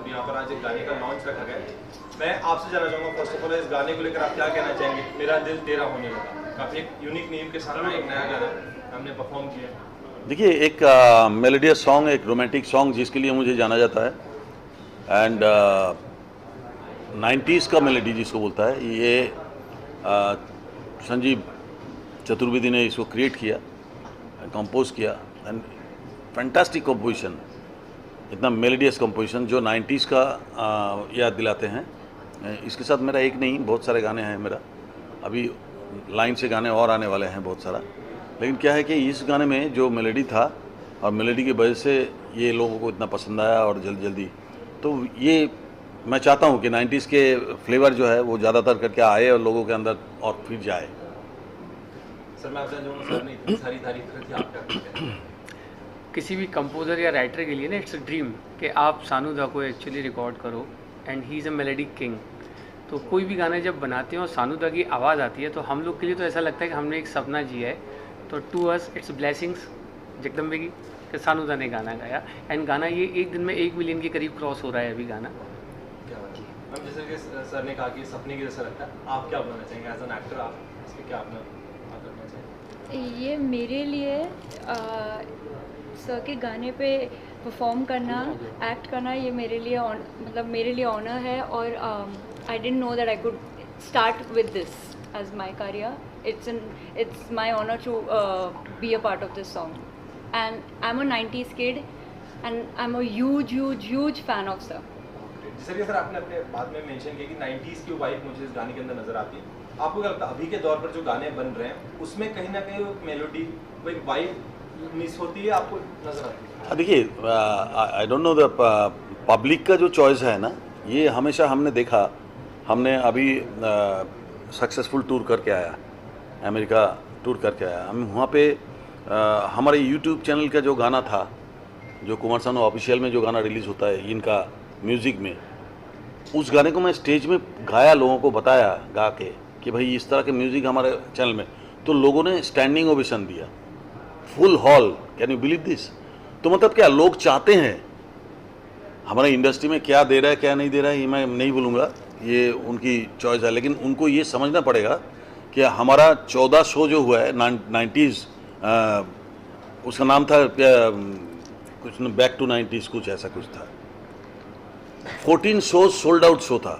अभी यहाँ पर आज एक गाने का लॉन्च रखा गया है। मैं आपसे जानना चाहूँगा फर्स्ट ऑफ ऑल इस गाने को लेकर आप क्या कहना चाहेंगे? मेरा दिल तेरा होने लगा, काफ़ी एक यूनिक नेम के साथ में एक नया गाना हमने परफॉर्म किया है। देखिए, एक मेलोडियस सॉन्ग, एक रोमांटिक सॉन्ग जिसके लिए मुझे जाना जाता है एंड 90s का मेलोडी जिसको बोलता है, ये संजीव चतुर्वेदी ने इसको क्रिएट किया, कंपोज किया एंड फैंटास्टिक कंपोजिशन, इतना मेलोडियस कंपोजिशन जो 90s का याद दिलाते हैं। इसके साथ मेरा एक नहीं बहुत सारे गाने हैं, मेरा अभी लाइन से गाने और आने वाले हैं बहुत सारा। लेकिन क्या है कि इस गाने में जो मेलोडी था और मेलोडी की वजह से ये लोगों को इतना पसंद आया और जल्दी तो ये मैं चाहता हूँ कि 90s के फ्लेवर जो है वो ज़्यादातर करके आए और लोगों के अंदर और फिर जाए। सर मैं आपसे जानूँगा, सर ने इतनी सारी तारीफ की, आप क्या कहते हैं? किसी भी कंपोज़र या राइटर के लिए ना इट्स अ ड्रीम कि आप सानू दा को एक्चुअली रिकॉर्ड करो and he is a melody king. तो कोई भी गाने जब बनाते हैं और सानू दा की आवाज़ आती है तो हम लोग के लिए तो ऐसा लगता है कि हमने एक सपना जिया है। तो to us it's blessings Jagdambe की कि सानू दा ने गाना गाया एंड गाना ये एक दिन में 1 मिलियन के करीब क्रॉस हो रहा है अभी गाना। क्या बात है। अब जैसे कि सर ने कहा कि सपने की जैसा लगता है, आप क्या बोलना चाहेंगे एज एन एक्टर? आप इसके क्या अपना बात करना चाहेंगे? ये मेरे लिए सर के गाने पे परफॉर्म करना, एक्ट करना, ये मेरे लिए मतलब मेरे लिए ऑनर है और I didn't know that I could start with this as my career. It's my honor to be a part of this song, and I'm a 90s kid and I'm a huge fan of sir. जैसे कि sir आपने अपने बाद में mention किया कि 90s की vibe मुझे इस गाने के अंदर नजर आती है। आपको क्या लगता है अभी के दौर पर जो गाने बन रहे हैं उसमें कहीं ना कहीं मेलोडी वो एक वाइब मिस होती है, आपको नजर आती है? देखिए, I don't know the public का जो चॉइस है ना, ये हमेशा हमने देखा। हमने अभी सक्सेसफुल टूर करके आया, अमेरिका टूर करके आया। हम वहाँ पे हमारे यूट्यूब चैनल का जो गाना था, जो कुमार सानू ऑफिशियल में जो गाना रिलीज़ होता है इनका म्यूज़िक में, उस गाने को मैं स्टेज में गाया, लोगों को बताया गा के कि भाई इस तरह के म्यूज़िक हमारे चैनल में, तो लोगों ने स्टैंडिंग ओवेशन दिया, full hall. Can you believe this? तो मतलब क्या लोग चाहते हैं, हमारे इंडस्ट्री में क्या दे रहा है क्या नहीं दे रहा है ये मैं नहीं बोलूँगा, ये उनकी चॉइस है। लेकिन उनको ये समझना पड़ेगा कि हमारा 14 शो जो हुआ है 90s, उसका नाम था कुछ बैक टू 90s, कुछ ऐसा कुछ था। 14 शोज सोल्ड आउट शो था।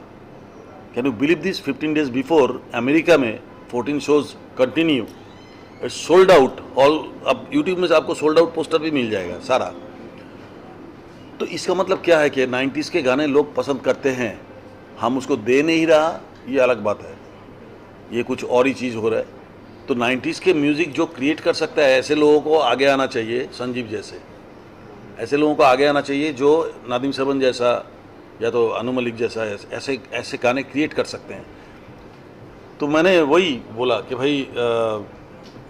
Can you believe this? 15 days before America में 14 shows continue, it's sold out all. अब यूट्यूब में से आपको सोल्ड आउट पोस्टर भी मिल जाएगा सारा। तो इसका मतलब क्या है कि 90s के गाने लोग पसंद करते हैं, हम उसको दे नहीं रहा, ये अलग बात है, ये कुछ और ही चीज़ हो रहा है। तो 90s के म्यूज़िक जो क्रिएट कर सकता है, ऐसे लोगों को आगे आना चाहिए, संजीव जैसे ऐसे लोगों को आगे आना चाहिए जो नादिम सरवन जैसा या तो अनु मलिक जैसा ऐसे गाने क्रिएट कर सकते हैं। तो मैंने वही बोला कि भाई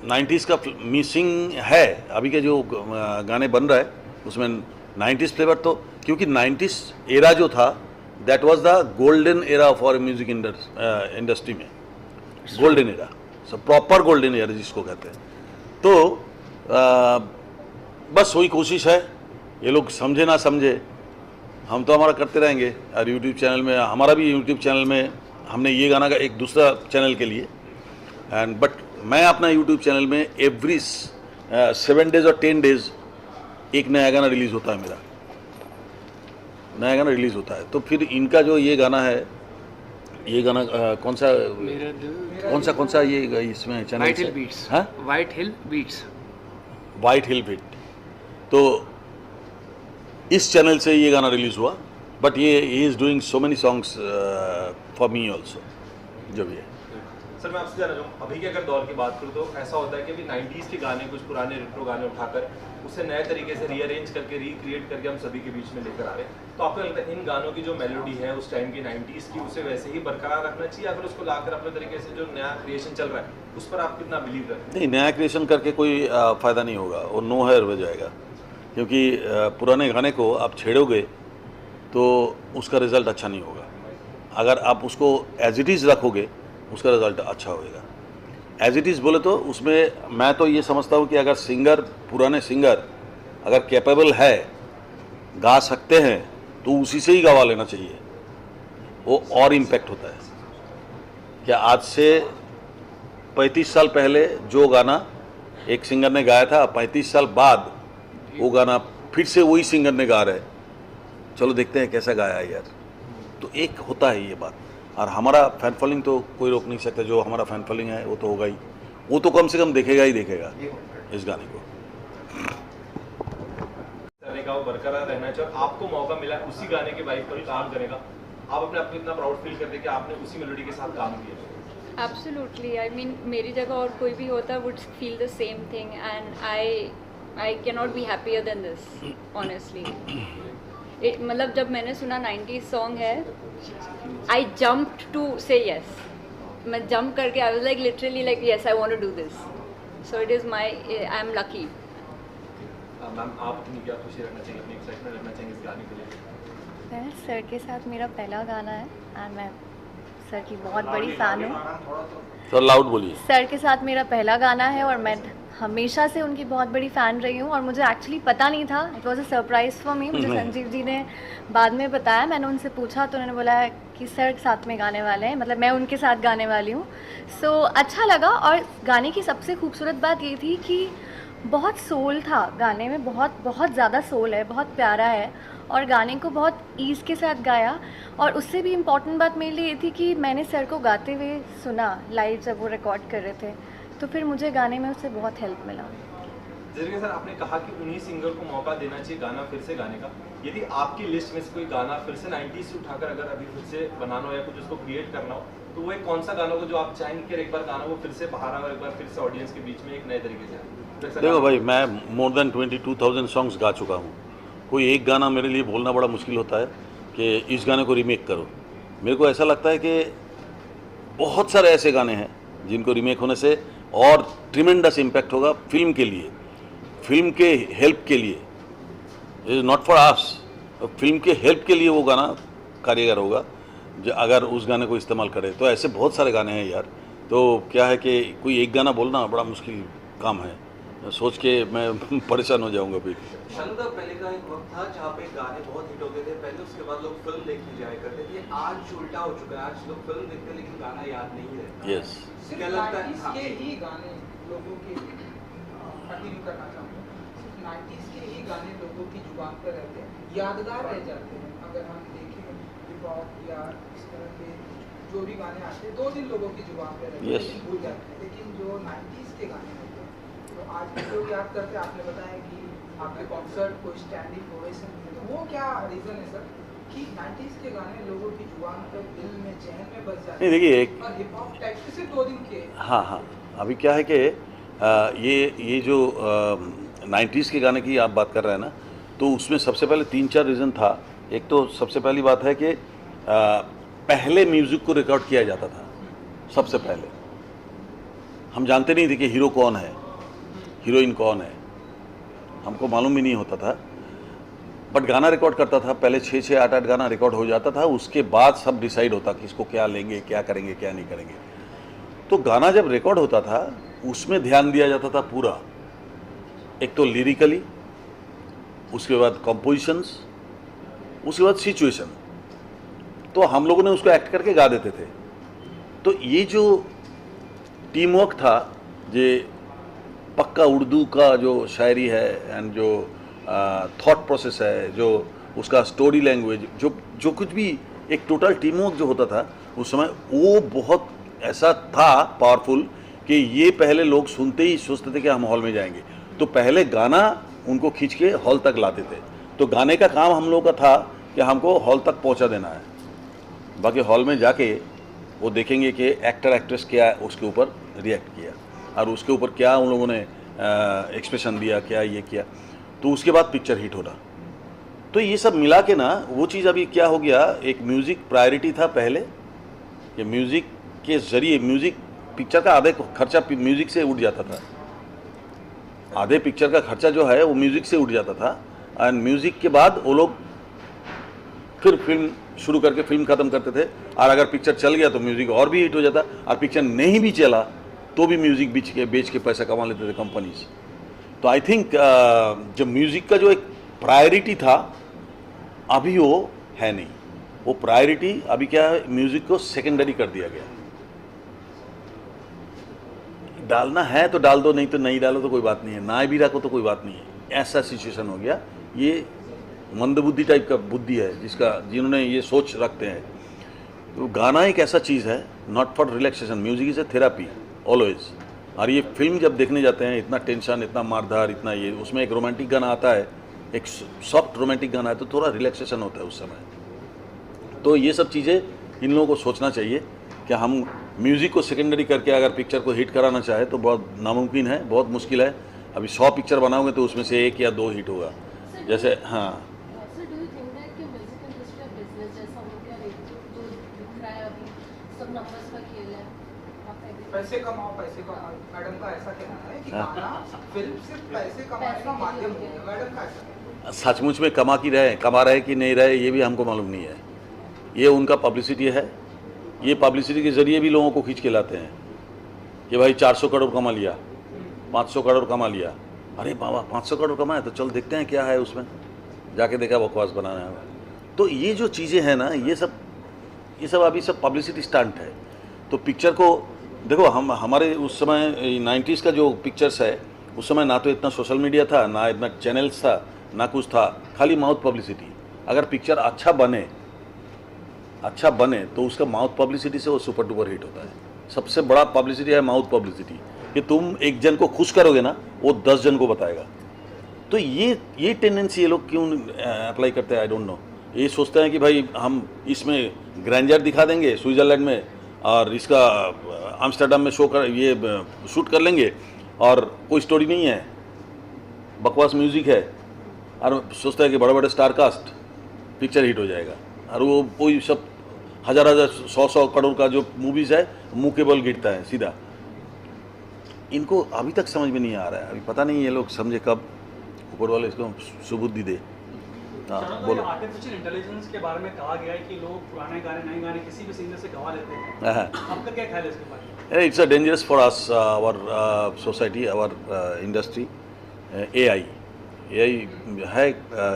90s का मिसिंग है। अभी के जो गाने बन रहा है उसमें 90s फ्लेवर, तो क्योंकि 90s एरा जो था that was the golden era for music industry में, गोल्डन एरा, सब प्रॉपर गोल्डन एरा जिसको कहते हैं। तो बस वही कोशिश है, ये लोग समझे ना समझे, हम तो हमारा करते रहेंगे। और यूट्यूब चैनल में, हमारा भी यूट्यूब चैनल में हमने ये गाना का एक दूसरा चैनल के लिए एंड बट मैं अपना यूट्यूब चैनल में एवरी 7 डेज और 10 डेज एक नया गाना रिलीज़ होता है, मेरा नया गाना रिलीज़ होता है। तो फिर इनका जो ये गाना है, ये गाना कौन सा ये इसमें चैनल वाइट हिल बीट्स, हाँ, White Hill Beats, White Hill Beat, तो इस चैनल से ये गाना रिलीज़ हुआ। बट ये he is doing so many songs for me also, जो भी है। सर मैं आपसे जानना चाहूँ अभी के अगर दौर की बात करूँ तो ऐसा होता है कि अभी 90s के गाने, कुछ पुराने रेट्रो गाने उठाकर उसे नए तरीके से रीअरेंज करके रिक्रिएट करके हम सभी के बीच में लेकर आ रहे हैं। तो आपको लगता है इन गानों की जो मेलोडी है उस टाइम की 90s की, उसे वैसे ही बरकरार रखना चाहिए या फिर उसको लाकर अपने तरीके से जो नया क्रिएशन चल रहा है उस पर आप कितना बिलीव करते हैं? नहीं, नया क्रिएशन करके कोई फ़ायदा नहीं होगा, वो नो हेयर हो जाएगा। क्योंकि पुराने गाने को आप छेड़ोगे तो उसका रिज़ल्ट अच्छा नहीं होगा। अगर आप उसको एज इट इज़ रखोगे उसका रिज़ल्ट अच्छा होएगा। एज इट इज़ बोले तो उसमें मैं तो ये समझता हूँ कि अगर सिंगर, पुराने सिंगर अगर कैपेबल है, गा सकते हैं, तो उसी से ही गवा लेना चाहिए, वो और इम्पैक्ट होता है। क्या आज से 35 साल पहले जो गाना एक सिंगर ने गाया था, 35 साल बाद वो गाना फिर से वही सिंगर ने गा रहे, चलो देखते हैं कैसा गाया है यार। तो एक होता है ये बात, और हमारा फैन फॉलोइंग तो कोई रोक नहीं सकता, जो हमारा फैन फॉलोइंग है वो तो होगा ही, वो तो कम से कम देखेगा ही देखेगा इस गाने को। गाने का वो बरकरार रहना चाहिए, और आपको मौका मिला है उसी गाने के वाइब पर काम करेगा, आप अपने आप को इतना प्राउड फील करते हैं कि आपने उसी मेलोडी के साथ काम किया। Absolutely. I mean, मेरी जगह और कोई भी होता would feel the same thing, and I cannot be happier than this, honestly. मतलब जब मैंने सुना 90s सॉन्ग है, I jumped to say yes. मैं jump करके I was like literally like yes, I want to do this. So it is my, I am lucky. Ma'am आप अपनी क्या खुशी रखना चाहिए, अपनी एक्साइटमेंट रखना चाहिए इस गाने के लिए? मैं सर के साथ मेरा पहला गाना है एंड मैं सर की बहुत बड़ी फ़ैन हूँ। तो लाउड बोलिए। सर के साथ मेरा पहला गाना है और मैं हमेशा से उनकी बहुत बड़ी फ़ैन रही हूँ, और मुझे एक्चुअली पता नहीं था, it was a surprise for me. मुझे संजीव जी ने बाद में बताया, मैंने उनसे पूछा तो उन्होंने बोला कि सर साथ में गाने वाले हैं, मतलब मैं उनके साथ गाने वाली हूँ। सो अच्छा लगा, और गाने की सबसे खूबसूरत बात ये थी कि बहुत सोल था गाने में, बहुत बहुत ज़्यादा सोल है, बहुत प्यारा है, और गाने को बहुत ईज़ के साथ गाया। और उससे भी इम्पॉर्टेंट बात मेरे लिए ये थी कि मैंने सर को गाते हुए सुना लाइव जब वो रिकॉर्ड कर रहे थे, तो फिर मुझे गाने में उससे बहुत हेल्प मिला। जरिए सर, आपने कहा कि उन्हीं सिंगर को मौका देना चाहिए गाना फिर से गाने का। यदि आपकी लिस्ट में से कोई गाना फिर से 90s से उठाकर अगर अभी फिर से बनाना हो या कुछ उसको क्रिएट करना हो, तो वो एक कौन सा गाना होगा जो आप चाहेंगे कि एक बार गाना वो फिर से बाहर आए और एक बार फिर से ऑडियंस के बीच में एक नए तरीके से आए? देखो भाई, मैं मोर देन 22,000 सॉन्ग्स गा चुका हूँ। कोई एक गाना मेरे लिए बोलना बड़ा मुश्किल होता है कि इस गाने को रीमेक करो। मेरे को ऐसा लगता है कि बहुत सारे ऐसे गाने हैं जिनको रीमेक होने से और ट्रिमेंडस इम्पैक्ट होगा फिल्म के लिए, फिल्म के हेल्प के लिए। It is not for us, film के हेल्प के लिए वो गाना कारीगर होगा जो अगर उस गाने को इस्तेमाल करे। तो ऐसे बहुत सारे गाने हैं यार। तो क्या है कि कोई एक गाना बोलना बड़ा मुश्किल काम है, सोच के मैं परेशान हो जाऊंगा फिर। शानू, पहले का एक वक्त था जहाँ पे गाने बहुत हिट होते थे पहले, उसके बाद लोग फिल्म देखने जाया करते थे। आज उल्टा हो चुका है, आज लोग फिल्म देखते हैं लेकिन गाना याद नहीं रहता। यस, क्या लगता है? के ही गाने लोगों के कंटिन्यू करना चाहूँगा, सिर्फ 90s के ही गाने लोगों की जुबान पर रहते हैं, यादगार रह जाते हैं। अगर हम देखें हिप हॉप या इस तरह के जो भी गाने आते हैं 2 दिन लोगों की जुबान पर रहते हैं, Yes. लेकिन भूल जाते हैं। लेकिन जो 90s के गाने होते हैं तो आज भी लोग याद करते हैं। आपने बताया कि आपके कॉन्सर्ट कोई स्टैंडिंग ओवेशन, तो वो क्या रीज़न है सर कि 90s के गाने लोगों की जुबान पर दिल में चहन में बस जाते नहीं देखिए एक, और हिप हॉप टाइप के सिर्फ 2 दिन के। हाँ हाँ, अभी क्या है कि ये जो 90s के गाने की आप बात कर रहे हैं ना, तो उसमें सबसे पहले 3-4 रीज़न था। एक तो सबसे पहली बात है कि पहले म्यूज़िक को रिकॉर्ड किया जाता था। सबसे पहले हम जानते नहीं थे कि हीरो कौन है, हीरोइन कौन है, हमको मालूम भी नहीं होता था। बट गाना रिकॉर्ड करता था, पहले 6-6, 8-8 गाना रिकॉर्ड हो जाता था, उसके बाद सब डिसाइड होता कि इसको क्या लेंगे, क्या करेंगे, क्या नहीं करेंगे। तो गाना जब रिकॉर्ड होता था उसमें ध्यान दिया जाता था पूरा, एक तो लिरिकली, उसके बाद कंपोजिशंस, उसके बाद सिचुएशन। तो हम लोगों ने उसको एक्ट करके गा देते थे। तो ये जो टीम वर्क था, ये पक्का उर्दू का जो शायरी है एंड जो थॉट प्रोसेस है, जो उसका स्टोरी लैंग्वेज, जो कुछ भी एक टोटल टीम वर्क जो होता था उस समय, वो बहुत ऐसा था पावरफुल कि ये पहले लोग सुनते ही सोचते थे कि हम हॉल में जाएंगे। तो पहले गाना उनको खींच के हॉल तक लाते थे। तो गाने का काम हम लोगों का था कि हमको हॉल तक पहुंचा देना है। बाकी हॉल में जाके वो देखेंगे कि एक्टर एक्ट्रेस क्या उसके ऊपर रिएक्ट किया और उसके ऊपर क्या उन लोगों ने एक्सप्रेशन दिया, क्या ये किया, तो उसके बाद पिक्चर हिट होना। तो ये सब मिला के ना वो चीज़ अभी क्या हो गया, एक म्यूज़िक प्रायोरिटी था पहले कि म्यूज़िक के ज़रिए, म्यूज़िक पिक्चर का आधे खर्चा म्यूज़िक से उठ जाता था, आधे पिक्चर का खर्चा जो है वो म्यूज़िक से उठ जाता था। एंड म्यूज़िक के बाद वो लोग फिर फिल्म शुरू करके फिल्म ख़त्म करते थे। और अगर पिक्चर चल गया तो म्यूज़िक और भी हिट हो जाता, और पिक्चर नहीं भी चला तो भी म्यूज़िक बेच के पैसा कमा लेते थे कंपनीज। तो आई थिंक जब म्यूज़िक का जो एक प्रायोरिटी था अभी वो है नहीं, वो प्रायोरिटी अभी क्या है, म्यूजिक को सेकेंडरी कर दिया गया। डालना है तो डाल दो, नहीं तो नहीं डालो तो कोई बात नहीं है, ना भी रखो तो कोई बात नहीं है, ऐसा सिचुएशन हो गया। ये मंदबुद्धि टाइप का बुद्धि है जिन्होंने ये सोच रखते हैं। तो गाना एक ऐसा चीज़ है, not for relaxation, music is a therapy always. और ये फिल्म जब देखने जाते हैं, इतना टेंशन, इतना मारधार, इतना ये, उसमें एक रोमांटिक गाना आता है, एक सॉफ्ट रोमांटिक गाना है, तो थोड़ा रिलैक्सेशन होता है उस समय। तो ये सब चीज़ें इन लोगों को सोचना चाहिए कि हम म्यूज़िक को सेकेंडरी करके अगर पिक्चर को हिट कराना चाहे तो बहुत नामुमकिन है, बहुत मुश्किल है। अभी 100 पिक्चर बनाओगे तो उसमें से 1 या 2 हिट होगा। जैसे हाँ, पैसे कमाओ मैडम का ऐसा कहना है कि गाना फिल्म सिर्फ पैसे कमाने का माध्यम है, मैडम का ऐसा कहना है। सचमुच में कमा रहे कि नहीं रहे ये भी हमको मालूम नहीं है। ये उनका पब्लिसिटी है, ये पब्लिसिटी के ज़रिए भी लोगों को खींच के लाते हैं कि भाई 400 करोड़ कमा लिया, 500 करोड़ कमा लिया। अरे बाबा 500 करोड़ कमाए तो चल देखते हैं क्या है उसमें, जाके देखा बकवास बनाना है। तो ये जो चीज़ें हैं ना, ये सब अभी सब पब्लिसिटी स्टंट है। तो पिक्चर को देखो, हमारे उस समय 90s का जो पिक्चर्स है, उस समय ना तो इतना सोशल मीडिया था, ना इतना चैनल्स था, ना कुछ था, खाली माउथ पब्लिसिटी। अगर पिक्चर अच्छा बने तो उसका माउथ पब्लिसिटी से वो सुपर डुपर हिट होता है। सबसे बड़ा पब्लिसिटी है माउथ पब्लिसिटी, कि तुम एक जन को खुश करोगे ना, वो 10 जन को बताएगा। तो ये टेंडेंसी ये लोग क्यों अप्लाई करते हैं, आई डोंट नो। ये सोचते हैं कि भाई हम इसमें ग्रैंडर दिखा देंगे स्विट्ज़रलैंड में, और इसका आम्स्टरडम में शूट कर लेंगे, और कोई स्टोरी नहीं है, बकवास म्यूज़िक है, और सोचता है कि बड़े बड़े स्टार कास्ट, पिक्चर हिट हो जाएगा। और वो कोई सब 1000 100 करोड़ का जो मूवीज़ है, मुँह के बल गिरता है सीधा। इनको अभी तक समझ में नहीं आ रहा है। अभी पता नहीं ये लोग समझे कब, ऊपर वाले इसको सुबुद्धि दे। हाँ बोलो। आर्टिफिशियल इंटेलिजेंस के बारे में कहा गया है कि लोग पुराने गाने नए गाने किसी भी सिंगर से गवा लेते हैं, आपका क्या ख्याल है इसके बारे में? It's a dangerous for us, our society, our industry. AI है,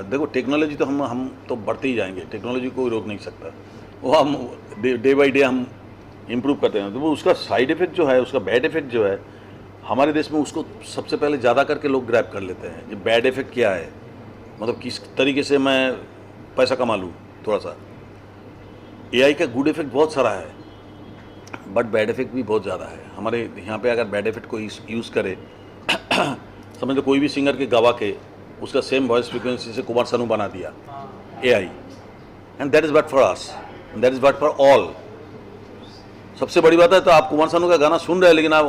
देखो टेक्नोलॉजी तो हम तो बढ़ते ही जाएंगे, टेक्नोलॉजी को रोक नहीं सकता। वो हम डे बाई डे हम इम्प्रूव करते हैं। तो वो उसका साइड इफ़ेक्ट जो है, उसका बैड इफ़ेक्ट जो है, हमारे देश में उसको सबसे पहले ज़्यादा करके लोग ग्रैब कर लेते हैं। ये बैड इफ़ेक्ट क्या है, मतलब किस तरीके से मैं पैसा कमा लूँ थोड़ा सा। AI का गुड इफ़ेक्ट बहुत सारा है, बट बैड इफ़ेक्ट भी बहुत ज़्यादा है। हमारे यहाँ पे अगर बैड इफ़ेक्ट को यूज़ करे, समझ लो कोई भी सिंगर के गवा के उसका सेम वॉइस फ्रिक्वेंसी से कुमार सानू बना दिया AI, and that is bad for us, that is bad for all. सबसे बड़ी बात है, तो आप कुमार सानू का गाना सुन रहे हैं, लेकिन आप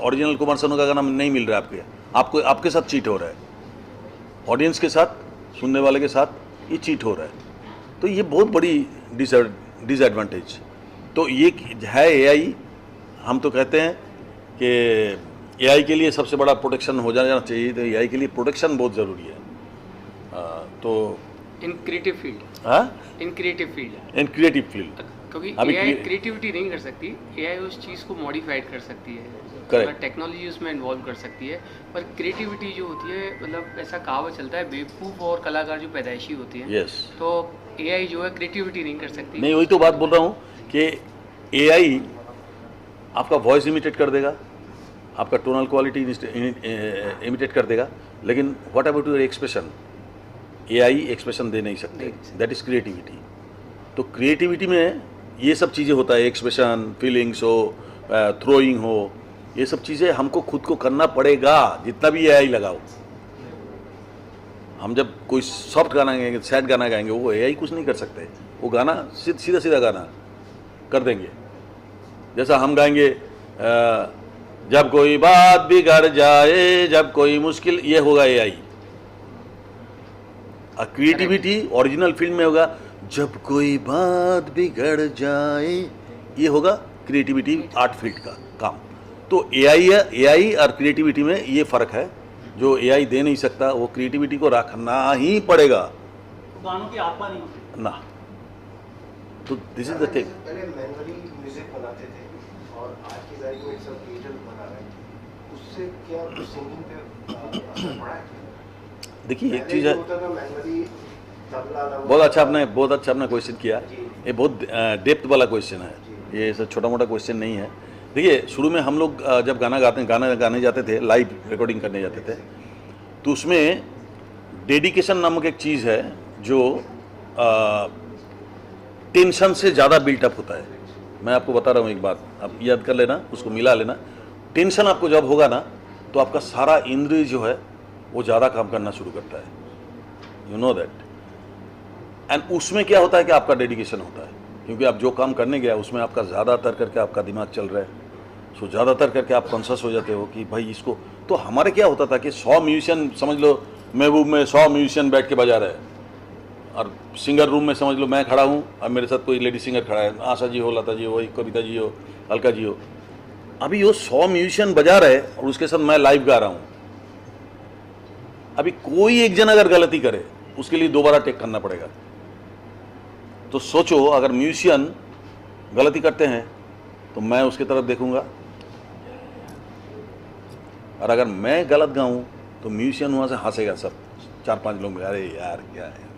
ओरिजिनल कुमार सानू का गाना नहीं मिल रहा है आपको आपके साथ चीट हो रहा है, ऑडियंस के साथ, सुनने वाले के साथ ये चीट हो रहा है। तो ये बहुत बड़ी डिसएडवांटेज। तो ये है AI। हम तो कहते हैं कि AI के लिए सबसे बड़ा प्रोटेक्शन हो जाना चाहिए, तो AI के लिए प्रोटेक्शन बहुत ज़रूरी है। तो in creative field, in creative field, क्योंकि AI क्रिएटिविटी नहीं कर सकती, AI उस चीज़ को मॉडिफाइड कर सकती है, टेक्नोलॉजी उसमें इन्वॉल्व कर सकती है। पर क्रिएटिविटी जो होती है, मतलब ऐसा कहावत चलता है, बेवकूफ़ और कलाकार जो पैदाइशी होती है, तो AI जो है क्रिएटिविटी नहीं कर सकती। नहीं, वही तो बात बोल रहा हूँ कि AI आपका वॉइस इमिटेट कर देगा, आपका टोनल क्वालिटी इमिटेट कर देगा, लेकिन what about your expression? AI expression दे नहीं सकते, दैट इज़ क्रिएटिविटी। तो क्रिएटिविटी में ये सब चीज़ें होता है, एक्सप्रेशन, फीलिंग्स हो, थ्रोइंग हो, ये सब चीज़ें हमको खुद को करना पड़ेगा, जितना भी AI लगाओ। हम जब कोई सॉफ्ट गाना गाएंगे, सैड गाना गाएंगे, वो AI कुछ नहीं कर सकते। वो गाना सीधा गाना कर देंगे। जैसा हम गाएंगे जब कोई बात बिगड़ जाए, जब कोई मुश्किल, ये होगा AI। और क्रिएटिविटी ओरिजिनल फिल्म में होगा जब कोई बात बिगड़ जाए, ये होगा क्रिएटिविटी, आर्ट फील्ड का काम। तो AI और क्रिएटिविटी में ये फ़र्क है, जो AI दे नहीं सकता वो क्रिएटिविटी को रखना ही पड़ेगा। गानों की आत्मा नहीं ना, तो दिस इज द थिंग। पहले मैनुअली म्यूजिक बनाते थे और आज की तारीख में सब डिजिटल बना रहे हैं, उससे क्या सिंगिंग पे असर पड़ा है? देखिए एक चीज़ है, होता था मैनुअली तबला वाला बहुत अच्छा आपने क्वेश्चन किया। ये बहुत डेप्थ वाला क्वेश्चन है, ये सब छोटा मोटा क्वेश्चन नहीं है। देखिए, शुरू में हम लोग जब गाना गाने जाते थे, लाइव रिकॉर्डिंग करने जाते थे, तो उसमें डेडिकेशन नामक एक चीज़ है जो टेंशन से ज़्यादा बिल्टअप होता है। मैं आपको बता रहा हूँ एक बात, आप याद कर लेना, उसको मिला लेना। टेंशन आपको जब होगा ना, तो आपका सारा इंद्रिय जो है वो ज़्यादा काम करना शुरू करता है, यू नो दैट। एंड उसमें क्या होता है कि आपका डेडिकेशन होता है, क्योंकि आप जो काम करने गया उसमें आपका ज़्यादातर करके आपका दिमाग चल रहा है, सो ज़्यादातर करके आप कॉन्शियस हो जाते हो कि भाई इसको। तो हमारे क्या होता था कि 100 म्यूजिशियन, समझ लो महबूब में 100 म्यूजिशियन बैठ के बजा रहे हैं, और सिंगर रूम में समझ लो मैं खड़ा हूँ और मेरे साथ कोई लेडी सिंगर खड़ा है, आशा जी हो, लता जी हो, कविता जी हो, अलका जी हो। अभी वो 100 म्यूजिशियन बजा रहे और उसके साथ मैं लाइव गा रहा हूँ। अभी कोई एक जन अगर गलती करे, उसके लिए दोबारा टेक करना पड़ेगा। तो सोचो, अगर म्यूजिशियन गलती करते हैं तो मैं उसकी तरफ देखूंगा, और अगर मैं गलत गाऊं तो म्यूजिशियन वहां से हंसेगा, सब 4-5 लोग, अरे यार क्या है,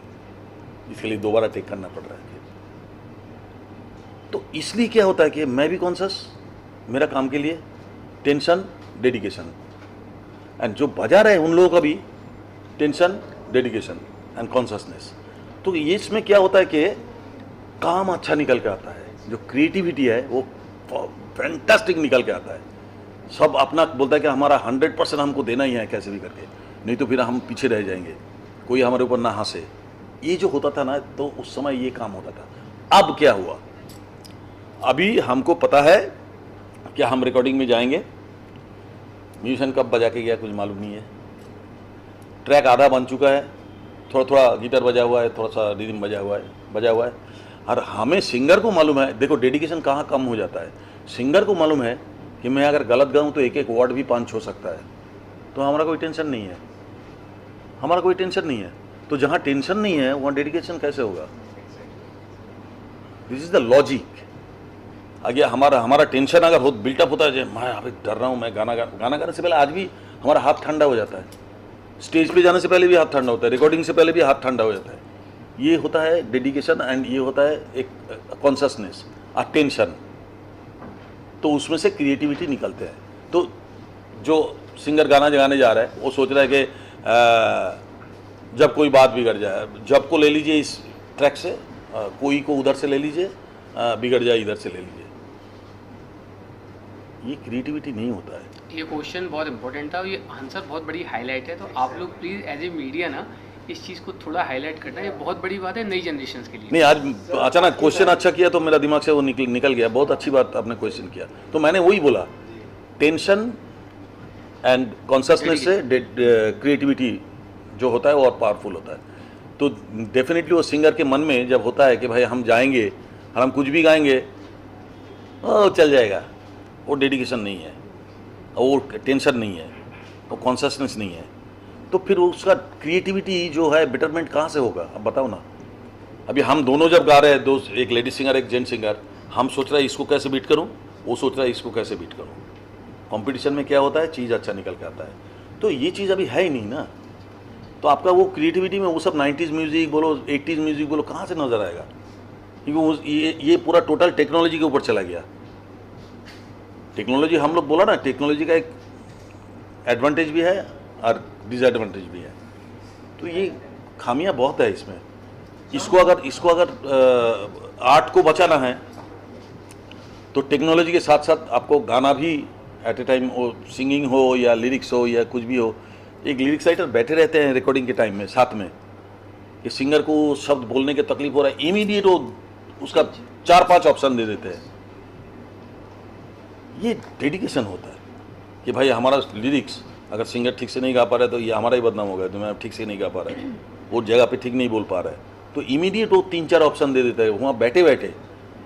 इसके लिए दोबारा टेक करना पड़ रहा है। तो इसलिए क्या होता है कि मैं भी कॉन्शियस, मेरा काम के लिए टेंशन, डेडिकेशन, एंड जो बजा रहे हैं उन लोगों का भी टेंशन, डेडिकेशन एंड कॉन्शियसनेस। तो ये इसमें क्या होता है कि काम अच्छा निकल के आता है, जो क्रिएटिविटी है वो फैंटास्टिक निकल के आता है। सब अपना बोलता है कि हमारा 100% हमको देना ही है कैसे भी करके, नहीं तो फिर हम पीछे रह जाएंगे, कोई हमारे ऊपर ना हंसे। ये जो होता था ना, तो उस समय ये काम होता था। अब क्या हुआ, अभी हमको पता है कि हम रिकॉर्डिंग में जाएंगे, म्यूजिशियन कब बजा के गया कुछ मालूम नहीं है, ट्रैक आधा बन चुका है, थोड़ा थोड़ा गिटार बजा हुआ है, थोड़ा सा रिदम बजा हुआ है, और हमें सिंगर को मालूम है। देखो डेडिकेशन कहाँ कम हो जाता है, सिंगर को मालूम है कि मैं अगर गलत गाऊँ तो एक वर्ड भी पंच हो सकता है, तो हमारा कोई टेंशन नहीं है, हमारा कोई टेंशन नहीं है। तो जहाँ टेंशन नहीं है वहाँ डेडिकेशन कैसे होगा? This is the logic. आगे हमारा टेंशन अगर हो बिल्टअप होता है, मैं अभी डर रहा हूँ, मैं गाना गाने से पहले आज भी हमारा हाथ ठंडा हो जाता है, स्टेज पे जाने से पहले भी हाथ ठंडा होता है, रिकॉर्डिंग से पहले भी हाथ ठंडा हो जाता है। ये होता है डेडिकेशन, एंड ये होता है एक कॉन्शियसनेस, अटेंशन। तो उसमें से क्रिएटिविटी निकलते हैं। तो जो सिंगर गाना गाने जा रहा है वो सोच रहा है कि जब कोई बात बिगड़ जाए, जब को ले लीजिए इस ट्रैक से, कोई को उधर से ले लीजिए, बिगड़ जाए इधर से ले लीजिए। ये क्रिएटिविटी नहीं होता है। ये क्वेश्चन बहुत इंपॉर्टेंट था, ये आंसर बहुत बड़ी हाईलाइट है। तो आप लोग प्लीज़ एज ए मीडिया ना इस चीज़ को थोड़ा हाईलाइट करना, ये बहुत बड़ी बात है नई जनरेशन के लिए। नहीं, आज अचानक क्वेश्चन अच्छा किया तो मेरा दिमाग से वो निकल गया। बहुत अच्छी बात आपने क्वेश्चन किया, तो मैंने वही बोला, टेंशन एंड कॉन्शियसनेस से क्रिएटिविटी जो होता है वो और पावरफुल होता है। तो डेफिनेटली वो सिंगर के मन में जब होता है कि भाई हम जाएंगे और हम कुछ भी गाएंगे, ओ चल जाएगा, वो डेडिकेशन नहीं है, वो टेंशन नहीं है, वो कॉन्शियसनेस नहीं है, तो फिर उसका क्रिएटिविटी जो है बेटरमेंट कहाँ से होगा? अब बताओ ना। अभी हम दोनों जब गा रहे हैं, दो, एक लेडी सिंगर एक जेंट सिंगर, हम सोच रहे हैं इसको कैसे बीट करूँ, वो सोच रहा है इसको कैसे बीट करूँ। कंपटीशन में क्या होता है, चीज़ अच्छा निकल के आता है। तो ये चीज़ अभी है ही नहीं ना, तो आपका वो क्रिएटिविटी में वो सब 90s म्यूज़िक बोलो, 80s म्यूज़िक बोलो, कहाँ से नज़र आएगा? क्योंकि ये पूरा टोटल टेक्नोलॉजी के ऊपर चला गया। टेक्नोलॉजी, हम लोग बोला ना, टेक्नोलॉजी का एक एडवांटेज भी है और डिसएडवांटेज भी है। तो ये खामियां बहुत है इसमें। इसको अगर आर्ट को बचाना है तो टेक्नोलॉजी के साथ साथ आपको गाना भी एट ए टाइम, वो सिंगिंग हो या लिरिक्स हो या कुछ भी हो, एक लिरिक्स राइटर बैठे रहते हैं रिकॉर्डिंग के टाइम में साथ में, कि सिंगर को शब्द बोलने की तकलीफ हो रहा है, इमीडिएट वो उसका 4-5 ऑप्शन दे देते हैं। ये डेडिकेशन होता है कि भाई हमारा लिरिक्स अगर सिंगर ठीक से नहीं गा पा रहा है तो ये हमारा ही बदनाम होगा, तो मैं ठीक से नहीं गा पा रहा है, वो जगह पे ठीक नहीं बोल पा रहा है, तो इमीडिएट वो 3-4 ऑप्शन दे देता है वहाँ बैठे बैठे।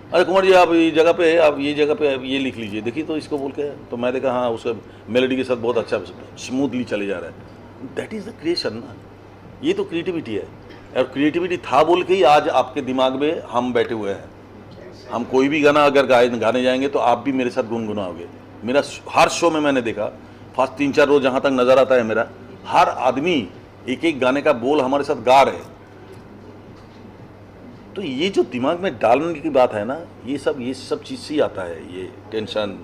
अरे कुमार जी आप ये जगह पे, आप ये जगह पे ये लिख लीजिए, देखिए तो इसको बोल के, तो मैं देखा हाँ उसका मेलोडी के साथ बहुत अच्छा स्मूथली चले जा रहा है। दैट इज़ द क्रिएशन ना, ये तो क्रिएटिविटी है। और क्रिएटिविटी था बोल के ही आज आपके दिमाग में हम बैठे हुए हैं। हम कोई भी गाना अगर गाने जाएंगे तो आप भी मेरे साथ गुनगुनाओगे। मेरा हर शो में मैंने देखा, फर्स्ट 3-4 रोज जहाँ तक नज़र आता है मेरा, हर आदमी एक एक गाने का बोल हमारे साथ गा रहे, तो ये जो दिमाग में डालने की बात है ना, ये सब चीज़ से ही आता है, ये टेंशन,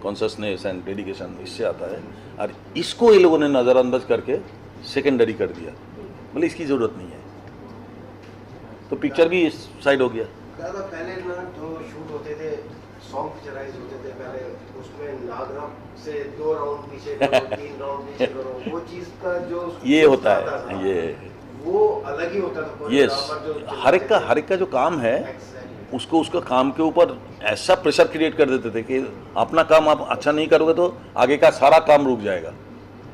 कॉन्शसनेस एंड डेडिकेशन, इससे आता है। और इसको ये लोगों ने नज़रअंदाज करके सेकेंडरी कर दिया, मतलब इसकी ज़रूरत नहीं है, तो पिक्चर भी इस साइड हो गया। दादा पहले ना जो शूट होते थे, सॉन्ग पिक्चराइज होते थे पहले, उसमें नागराम से 2 राउंड पीछे करो, 3 राउंड पीछे करो, वो चीज़ का जो ये होता है, ये वो अलग ही होता था। ये हर एक का जो काम है उसको उसका काम के ऊपर ऐसा प्रेशर क्रिएट कर देते थे कि अपना काम आप अच्छा नहीं करोगे तो आगे का सारा काम रुक जाएगा।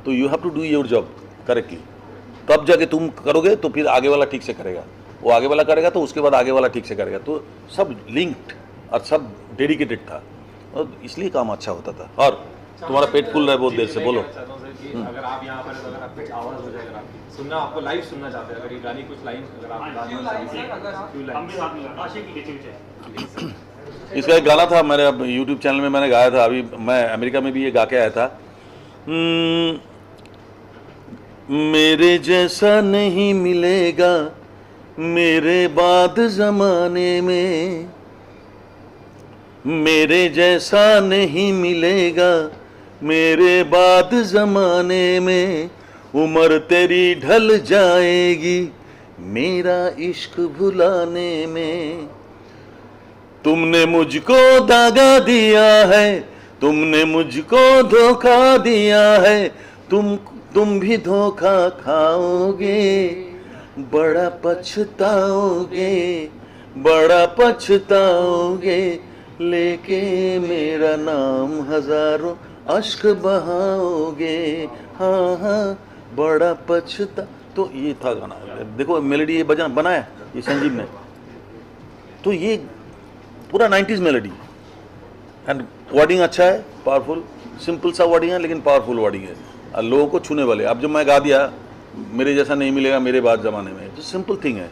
तो you have to do your job correctly, तब जाके तुम करोगे तो फिर आगे वाला ठीक से करेगा, वो आगे वाला करेगा तो उसके बाद आगे वाला ठीक से करेगा। तो सब लिंक्ड और सब डेडिकेटेड था, और इसलिए काम अच्छा होता था। और तुम्हारा पेट फूल रहा है बहुत देर से, बोलो। अगर आप यहाँ पर अगर आप कुछ आवाज़ हो जाए, अगर आप सुनना, आपको लाइव सुनना चाहते हैं, अगर ये गानी कुछ लाइन अगर आप इसका एक गाना था मेरे यूट्यूब चैनल में, मैंने गाया था, अभी मैं अमेरिका में भी ये गा के आया था। मेरे जैसा नहीं मिलेगा मेरे बाद ज़माने में, मेरे जैसा नहीं मिलेगा मेरे बाद ज़माने में, उम्र तेरी ढल जाएगी मेरा इश्क भुलाने में। तुमने मुझको दागा दिया है, तुमने मुझको धोखा दिया है, तुम भी धोखा खाओगे, बड़ा पछताओगे, बड़ा पछताओगे, लेके मेरा नाम हजारों अश्क बहाओगे, हाँ हाँ बड़ा पछता। तो ये था गाना, देखो मेलोडी ये बनाया ये संजीव ने, तो ये पूरा 90s मेलोडी एंड वर्डिंग अच्छा है, पावरफुल, सिंपल सा वर्डिंग है लेकिन पावरफुल वर्डिंग है, और लोगों को छूने वाले। अब जब मैं गा दिया मेरे जैसा नहीं मिलेगा मेरे बाद ज़माने में, तो सिंपल थिंग है।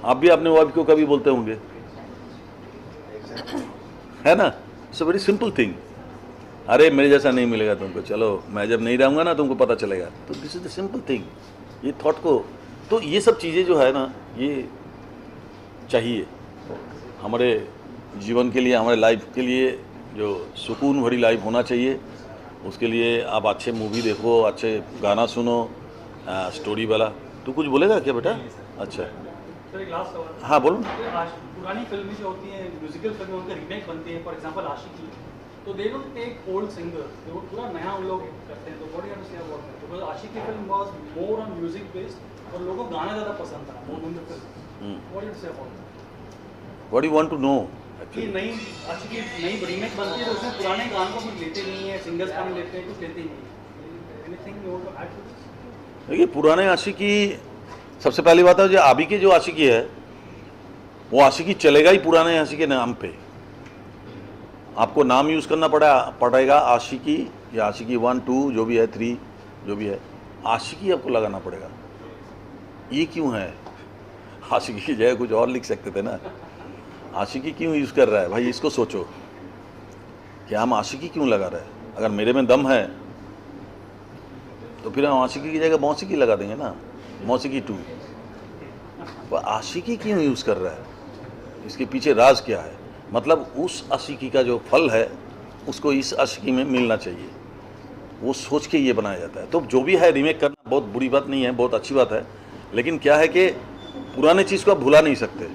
आप भी अपने वाइफ को कभी बोलते होंगे, है ना, it's a very simple thing. अरे मेरे जैसा नहीं मिलेगा तुमको, चलो मैं जब नहीं रहूँगा ना तुमको पता चलेगा। तो this is the simple thing, ये थॉट को, तो ये सब चीज़ें जो है ना, ये चाहिए हमारे जीवन के लिए, हमारे लाइफ के लिए, जो सुकून भरी लाइफ होना चाहिए। उसके लिए आप अच्छे मूवी देखो, अच्छे गाना सुनो, स्टोरी वाला। तू कुछ बोलेगा क्या बेटा? अच्छा सर एक लास्ट सवाल। हाँ बोलो। पुरानी फिल्में जो होती हैं, म्यूजिकल फिल्में, उनका रीमेक बनती है, फॉर एग्जांपल आशिकी, तो they don't take old singer, वो पूरा नया उन लोग करते हैं। तो what do you say about that? Because Aashiqui film was more on music based और लोगों को गाना ज़्यादा पसंद था more than the film. What do you say about that? What you want to know? कि नई आशिकी नई रीमेक बनती है तो उसमें पुराने गानों को कुछ लेते नहीं है, सिंगर्स का नहीं लेते हैं, कुछ लेते ही नहीं। Anything you want to add to this? देखिए पुराने आशिकी, सबसे पहली बात है जो अभी की जो आशिकी है वो आशिकी चलेगा ही पुराने आशिकी के नाम पे। आपको नाम यूज़ करना पड़ेगा आशिकी, या आशिकी 1 2 जो भी है, 3 जो भी है, आशिकी आपको लगाना पड़ेगा। ये क्यों है? आशिकी की जगह कुछ और लिख सकते थे ना। आशिकी क्यों यूज़ कर रहा है भाई, इसको सोचो कि हम आशिकी क्यों लगा रहे हैं। अगर मेरे में दम है तो फिर हम आशिकी की जगह मौसीकी लगा देंगे ना, मौसीकी 2। वो आशिकी क्यों यूज़ कर रहा है, इसके पीछे राज क्या है? मतलब उस आशिकी का जो फल है उसको इस आशिकी में मिलना चाहिए, वो सोच के ये बनाया जाता है। तो जो भी है रीमेक करना बहुत बुरी बात नहीं है, बहुत अच्छी बात है, लेकिन क्या है कि पुराने चीज़ को आप भुला नहीं सकते।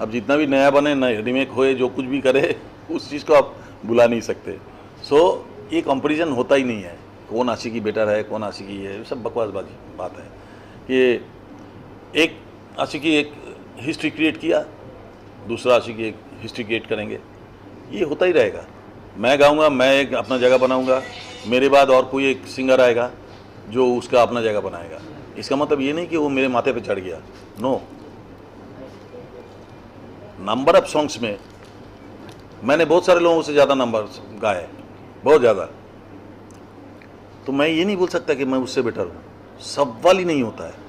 अब जितना भी नया बने, नए रीमेक होए, जो कुछ भी करे, उस चीज़ को आप भुला नहीं सकते। सो ये कंपैरिजन होता ही नहीं है, कौन आशिकी बेटर है, कौन आशिकी है, ये सब बकवासबाजी बात है। कि एक आशिकी एक हिस्ट्री क्रिएट किया, दूसरा आशिकी एक हिस्ट्री क्रिएट करेंगे, ये होता ही रहेगा। मैं गाऊंगा, मैं एक अपना जगह बनाऊंगा, मेरे बाद और कोई एक सिंगर आएगा जो उसका अपना जगह बनाएगा। इसका मतलब ये नहीं कि वो मेरे माथे पे चढ़ गया, नो। नंबर ऑफ सॉन्ग्स में मैंने बहुत सारे लोगों से ज़्यादा नंबर गाए, बहुत ज़्यादा। तो मैं ये नहीं बोल सकता कि मैं उससे बेटर हूँ, सवाल ही नहीं होता है।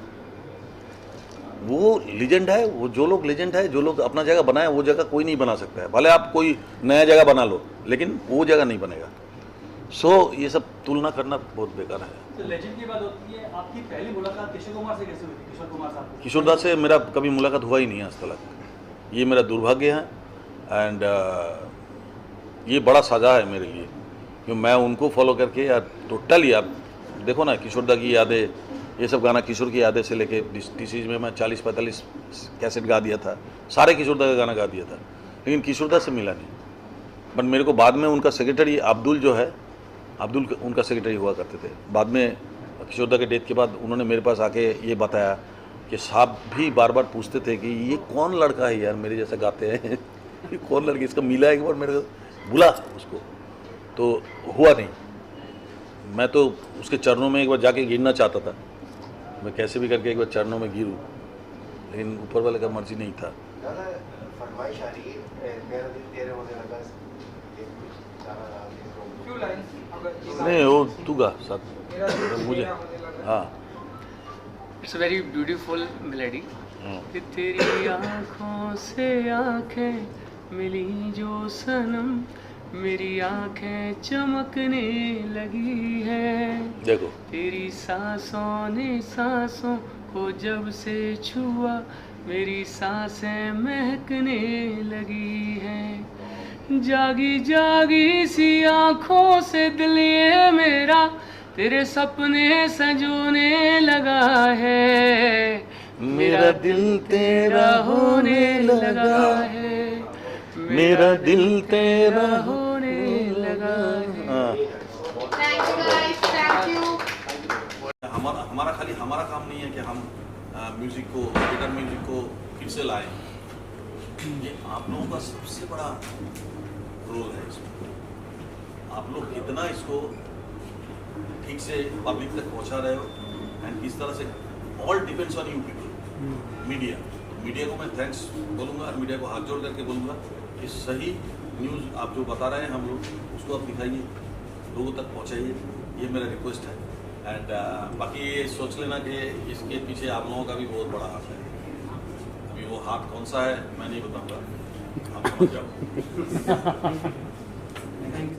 वो लीजेंड है, वो जो लोग लीजेंड है, जो लोग अपना जगह बनाए, वो जगह कोई नहीं बना सकता है। भले आप कोई नया जगह बना लो, लेकिन वो जगह नहीं बनेगा। सो ये सब तुलना करना बहुत बेकार है। तो लेजेंड की बात होती है, आपकी पहली मुलाकात किशोर कुमार से कैसे हुई थी? किशोर कुमार साहब, किशोर दा से मेरा कभी मुलाकात हुआ ही नहीं है आज तक। ये मेरा दुर्भाग्य है एंड ये बड़ा सजा है मेरे लिए, क्योंकि मैं उनको फॉलो करके यार टोटली, आप देखो ना किशोर दा की यादें, ये सब गाना किशोर की यादें से लेके डिसीज में मैं 40-45 कैसेट गा दिया था, सारे किशोर दा का गाना गा दिया था, लेकिन किशोर दा से मिला नहीं। बट मेरे को बाद में उनका सेक्रेटरी अब्दुल जो है, अब्दुल उनका सेक्रेटरी हुआ करते थे। बाद में किशोर दा के डेथ के बाद उन्होंने मेरे पास आके ये बताया कि साहब भी बार बार पूछते थे कि ये कौन लड़का है यार मेरे जैसा गाते हैं ये कौन लड़की, इसका मिला एक बार मेरे को बुला उसको, तो हुआ नहीं। मैं तो उसके चरणों में एक बार जाके गिरना चाहता था, मैं कैसे भी करके एक बार चरणों में गिरूँ, लेकिन ऊपर वाले का मर्जी नहीं था। दादा फरमाइश आ रही है, मेरा दिल तेरे होने लगा, एक कुछ गाना फ्यू लाइंस अगर नहीं वो तू गा साथ मेरा दिल मुझे, तेरा होने लगा। हाँ it's a very beautiful melody कि तेरी आँखों से आँखें मिली जो सनम, मेरी आँखें चमकने लगी है, देखो तेरी सांसों ने सांसों को जब से छुआ, मेरी सांसें महकने लगी हैं, जागी जागी सी आँखों से दिल ये मेरा तेरे सपने सजोने लगा है, मेरा दिल तेरा होने लगा है, मेरा दिल तेरा होने लगा है। हाँ। Thank you. हमारा खाली हमारा काम नहीं है कि हम म्यूजिक को, थिएटर म्यूजिक को फिर से लाएं, ये आप लोगों का सबसे बड़ा रोल है इसमें। आप लोग कितना इसको ठीक से पब्लिक तक पहुंचा रहे हो एंड किस तरह से, all depends on you people, media को मैं थैंक्स बोलूँगा और मीडिया को हाथ जोड़ करके बोलूँगा कि सही न्यूज़ आप जो बता रहे हैं हम लोग उसको आप दिखाइए, लोगों तक पहुँचाइए, ये मेरा रिक्वेस्ट है। एंड बाकी ये सोच लेना कि इसके पीछे आप लोगों का भी बहुत बड़ा हाथ है। अभी वो हाथ कौन सा है मैं नहीं बताऊँगा, आप समझ जाओ।